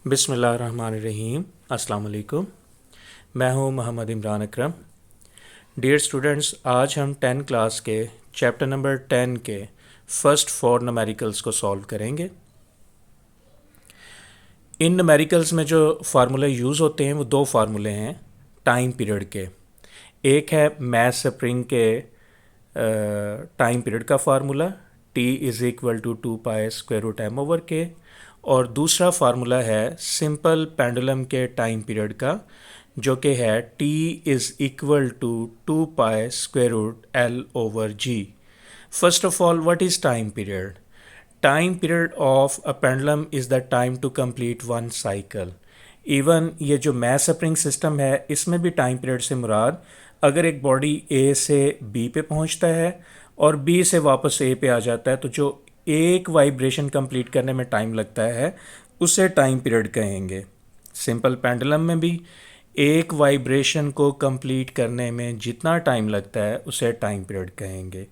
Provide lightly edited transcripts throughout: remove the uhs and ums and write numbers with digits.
बिस्मिल्लाहिर्रहमानिर्रहीम। अस्सलाम वालेकुम। मैं हूं मोहम्मद इमरान अकरम। डियर स्टूडेंट्स, आज हम 10 क्लास के चैप्टर नंबर 10 के फर्स्ट 4 न्यूमेरिकल्स को सॉल्व करेंगे। इन न्यूमेरिकल्स में जो फार्मूले यूज़ होते हैं वो दो फार्मूले हैं टाइम पीरियड के। एक है मैस स्प्रिंग के टाइम पीरियड का formula T is equal to 2π√m/k, और दूसरा फार्मूला है सिंपल पेंडुलम के टाइम पीरियड का जो कि है T is equal to 2π√L/g। First of all, what is time period? Time period of a pendulum is the time to complete one cycle. Even ये जो मैस स्प्रिंग सिस्टम है इसमें भी टाइम पीरियड से मुराद अगर एक बॉडी A से B पे पहुंचता है और B से वापस A पे आ जाता है तो जो एक वाइब्रेशन कंप्लीट करने में टाइम लगता है उसे टाइम पीरियड कहेंगे। सिंपल पेंडुलम में भी एक वाइब्रेशन को कंप्लीट करने में जितना टाइम लगता है उसे टाइम पीरियड कहेंगे।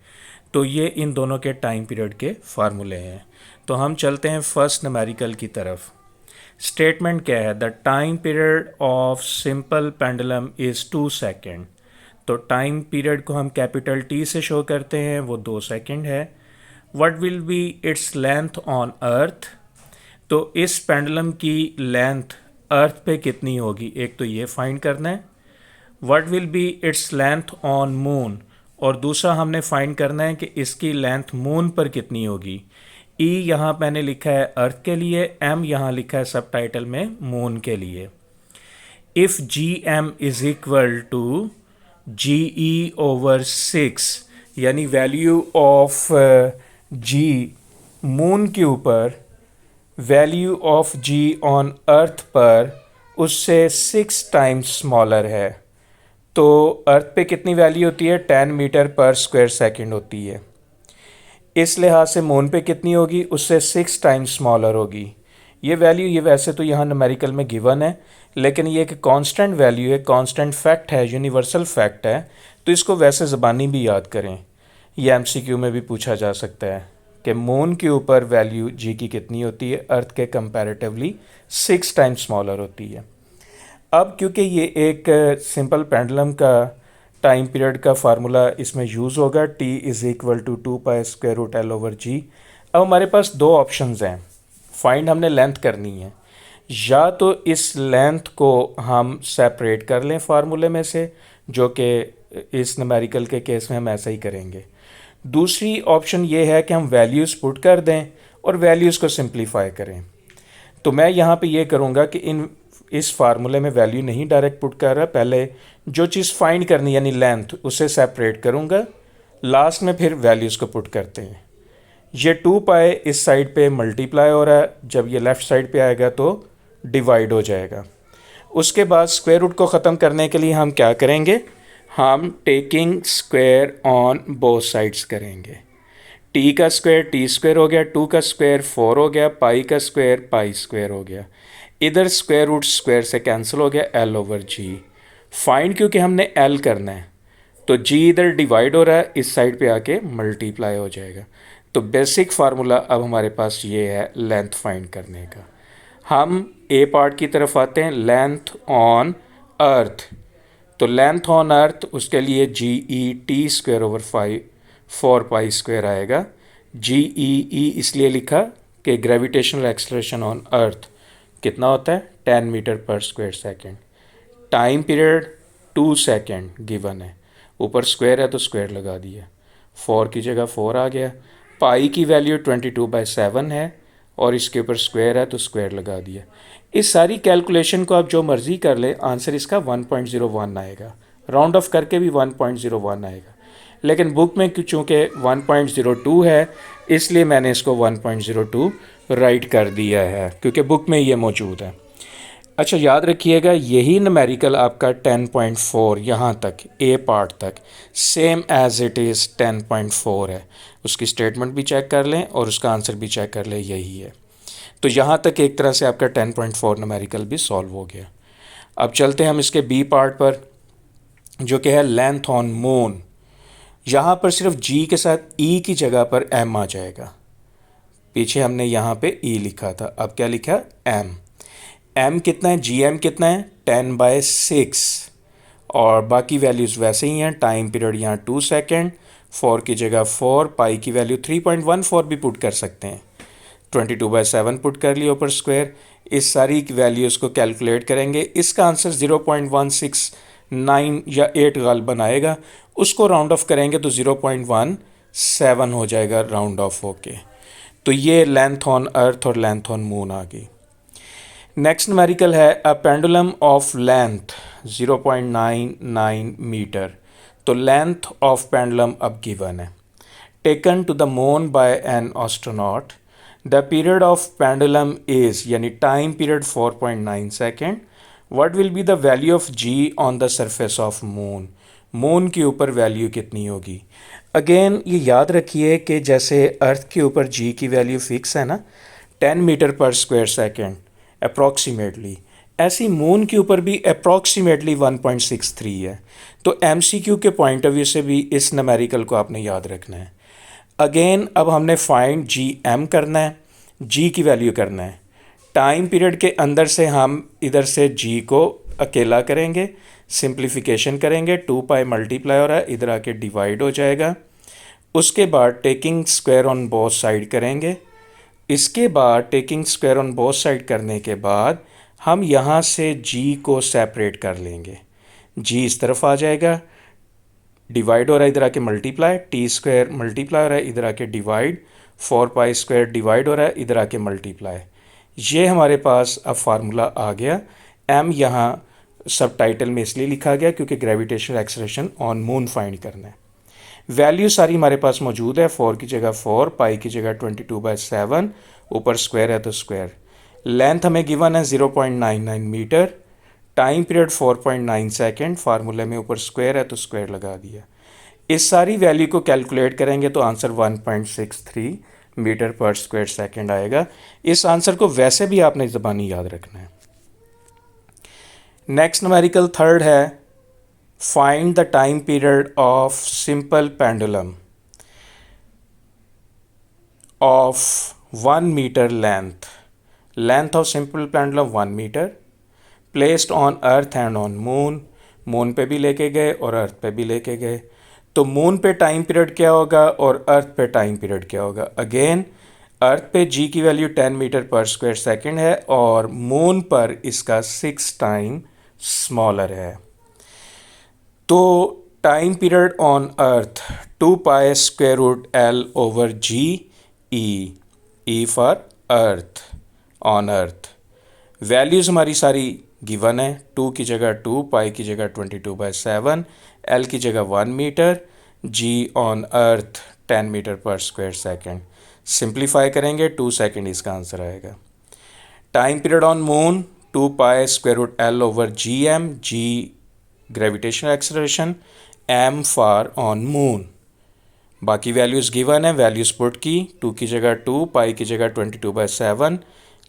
तो ये इन दोनों के टाइम पीरियड के फार्मूले हैं। तो हम चलते हैं फर्स्ट न्यूमेरिकल की तरफ। स्टेटमेंट क्या है? The time period of simple pendulum is 2 second. तो टाइम पीरियड को हम कैपिटल T से शो करते हैं, वो 2 सेकेंड है। What will B its length on earth? तो इस पेंडुलम की लेंथ अर्थ पे कितनी होगी, एक तो ये फाइंड करना है। What will B its length on moon, और दूसरा हमने फाइंड करना है कि इसकी लेंथ मून पर कितनी होगी। E यहाँ मैंने लिखा है अर्थ के लिए, M यहाँ लिखा है सब टाइटल में मून के लिए। If GM is equal to GE/6, यानी वैल्यू ऑफ G मून के ऊपर value of G on earth पर उससे 6 टाइम्स स्मॉलर है, तो अर्थ पे कितनी वैल्यू होती है? 10 मीटर पर स्क्वायर सेकंड होती है। इस लिहाज से मून पे कितनी होगी? उससे 6 टाइम्स स्मॉलर होगी। ये वैल्यू ये वैसे तो यहाँ न्यूमेरिकल में गिवन है, लेकिन ये एक कांस्टेंट वैल्यू है, कांस्टेंट फैक्ट है, यूनिवर्सल फैक्ट है, तो इसको वैसे ज़बानी भी याद करें। ये MCQ में भी पूछा जा सकता है कि मून के ऊपर वैल्यू G की कितनी होती है, अर्थ के कंपैरेटिवली 6 टाइम्स स्मॉलर होती है। अब क्योंकि ये एक सिंपल पेंडुलम का टाइम पीरियड का फार्मूला इसमें यूज़ होगा, T is equal to 2π√L/g। अब हमारे पास दो ऑप्शंस हैं, फाइंड हमने लेंथ करनी है। या तो इस लेंथ को हम सेपरेट कर लें फार्मूले में से, जो कि इस न्यूमेरिकल के केस में हम ऐसा ही करेंगे। दूसरी ऑप्शन ये है कि हम वैल्यूज़ पुट कर दें और वैल्यूज़ को सिंप्लीफाई करें। तो मैं यहाँ पे ये करूँगा कि इस फार्मूले में वैल्यू नहीं डायरेक्ट पुट कर रहा, पहले जो चीज़ फाइंड करनी यानी लेंथ उसे सेपरेट करूँगा, लास्ट में फिर वैल्यूज़ को पुट करते हैं। ये 2π इस साइड पे मल्टीप्लाई हो रहा है, जब ये लेफ़्ट साइड पे आएगा तो डिवाइड हो जाएगा। उसके बाद स्क्वायर रूट को ख़त्म करने के लिए हम क्या करेंगे? हम taking square on both sides करेंगे। T का स्क्वायर T² हो गया, 2 का स्क्वायर 4 हो गया, पाई का स्क्वायर π² हो गया। इधर स्क्वायर रूट स्क्वायर से कैंसिल हो गया, L/g। फाइंड क्योंकि हमने L करना है तो G इधर डिवाइड हो रहा है, इस साइड पे आके मल्टीप्लाई हो जाएगा। तो बेसिक फार्मूला अब हमारे पास ये है लेंथ फाइंड करने का। हम A पार्ट की तरफ आते हैं, लेंथ ऑन अर्थ। तो लेंथ ऑन अर्थ उसके लिए GE/T² 4π² आएगा। GE इसलिए लिखा कि ग्रेविटेशनल एक्सलेरेशन ऑन अर्थ कितना होता है? 10 metre per square second. Time period 2 second given है, ऊपर स्क्वायर है तो स्क्वायर लगा दिया, 4 की जगह 4 आ गया। पाई की वैल्यू 22/7 है और इसके ऊपर स्क्वायर है तो स्क्वायर लगा दिया। इस सारी कैलकुलेशन को आप जो मर्ज़ी कर ले, आंसर इसका 1.01 आएगा, राउंड ऑफ करके भी 1.01 आएगा, लेकिन बुक में चूँकि 1.02 है इसलिए मैंने इसको 1.02 राइट कर दिया है, क्योंकि बुक में ये मौजूद है। अच्छा, याद रखिएगा यही न्यूमेरिकल आपका 10.4 यहाँ तक A पार्ट तक सेम एज इट इज़ 10.4 है। उसकी स्टेटमेंट भी चेक कर लें और उसका आंसर भी चेक कर लें, यही है। तो यहाँ तक एक तरह से आपका 10.4 न्यूमेरिकल भी सॉल्व हो गया। अब चलते हैं हम इसके B पार्ट पर, जो कि है लेंथ ऑन मून। यहाँ पर सिर्फ G के साथ E की जगह पर M आ जाएगा। पीछे हमने यहाँ पे E लिखा था, अब क्या लिखा? M। एम कितना है, जी एम कितना है 10/6, और बाकी वैल्यूज़ वैसे ही हैं। टाइम पीरियड यहाँ 2 सेकेंड, 4 की जगह 4, पाई की वैल्यू 3.14 भी पुट कर सकते हैं। 22/7 पुट कर लिया ऊपर स्क्वायर। इस सारी वैल्यूज़ को कैलकुलेट करेंगे, इसका आंसर 0.169 या 8 गालिबन आएगा। उसको राउंड ऑफ करेंगे तो 0.17 हो जाएगा राउंड ऑफ होके। तो ये लेंथ ऑन अर्थ और लेंथ ऑन मून आ गई। नेक्स्ट न्यूमेरिकल है a pendulum of length 0.99 metre. तो लेंथ ऑफ पेंडुलम अब गिवन है। Taken to the moon by an astronaut, the period of pendulum is, यानी time period 4.9 second. What will be the value of g on the surface of moon. Moon के ऊपर value कितनी होगी। Again ये याद रखिए कि जैसे अर्थ के ऊपर जी की वैल्यू फिक्स है ना, 10 metre per square second approximately, ऐसी मून के ऊपर भी अप्रॉक्सीमेटली 1.63 है। तो एमसीक्यू के पॉइंट ऑफ व्यू से भी इस न्यूमेरिकल को आपने याद रखना है। अगेन अब हमने फाइंड जी एम करना है, जी की वैल्यू करना है। टाइम पीरियड के अंदर से हम इधर से जी को अकेला करेंगे, सिंप्लीफिकेशन करेंगे, 2 पाई मल्टीप्लाई हो रहा है, इधर आके डिवाइड हो जाएगा। उसके बाद taking square on both side करेंगे। इसके बाद taking square on both side करने के बाद हम यहाँ से जी को सेपरेट कर लेंगे। जी इस तरफ आ जाएगा, डिवाइड हो रहा है, इधर आके मल्टीप्लाई, टी स्क्वायर मल्टीप्लाई हो रहा है, इधर आके डिवाइड, 4 पाई स्क्वायर डिवाइड हो रहा है, इधर आके मल्टीप्लाई। ये हमारे पास अब फार्मूला आ गया। एम यहाँ सब टाइटल में इसलिए लिखा गया क्योंकि gravitational acceleration on moon find करना है। वैल्यू सारी हमारे पास मौजूद है। 4 की जगह 4, पाई की जगह 22/7, ऊपर स्क्वायर है तो स्क्वायर। लेंथ हमें गिवन है 0.99 मीटर, टाइम पीरियड 4.9 सेकेंड, फार्मूले में ऊपर स्क्वायर है तो स्क्वायर लगा दिया। इस सारी वैल्यू को कैलकुलेट करेंगे तो answer 1.63 metre per square second आएगा। इस आंसर को वैसे भी आपने ज़बानी याद रखना है। नेक्स्ट न्यूमेरिकल थर्ड है, find the time period of simple pendulum of 1 metre length. Length of simple pendulum 1 metre, placed on earth and on moon. Moon पे भी लेके गए और अर्थ पे भी लेके गए। तो मून पे टाइम पीरियड क्या होगा और अर्थ पे टाइम पीरियड क्या होगा। अगेन अर्थ पे जी की value 10 metre per square second है और मून पर इसका 6 टाइम स्मॉलर है। तो time period on earth 2 pi square root L over G E for earth, on earth. Values हमारी सारी गिवन है। 2 की जगह 2, पाई की जगह 22/7, एल की जगह 1 metre, G on earth 10 metre per square second. Simplify करेंगे 2 सेकेंड इसका आंसर आएगा। Time period on moon 2 pi square root L over G M, G gravitational acceleration, M for on moon. बाकी वैल्यूज़ गिवन है, values put की। 2 की जगह 2, पाई की जगह 22/7,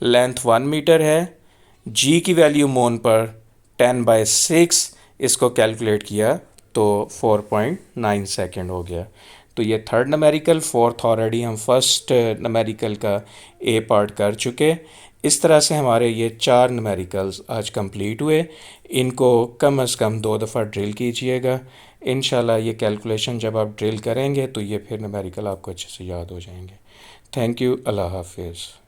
लेंथ 1 मीटर है, जी की वैल्यू मून पर 10/6, इसको कैलकुलेट किया तो 4.9 सेकेंड हो गया। तो ये थर्ड न्यूमेरिकल। फोर्थ ऑलरेडी हम फर्स्ट न्यूमेरिकल का ए पार्ट कर चुके। इस तरह से हमारे ये 4 न्यूमेरिकल्स आज कंप्लीट हुए। इनको कम से कम 2 दफ़ा ड्रिल कीजिएगा। इंशाल्लाह ये कैलकुलेशन जब आप ड्रिल करेंगे तो ये फिर न्यूमेरिकल आपको अच्छे से याद हो जाएंगे। Thank you. अल्लाह हाफिज़।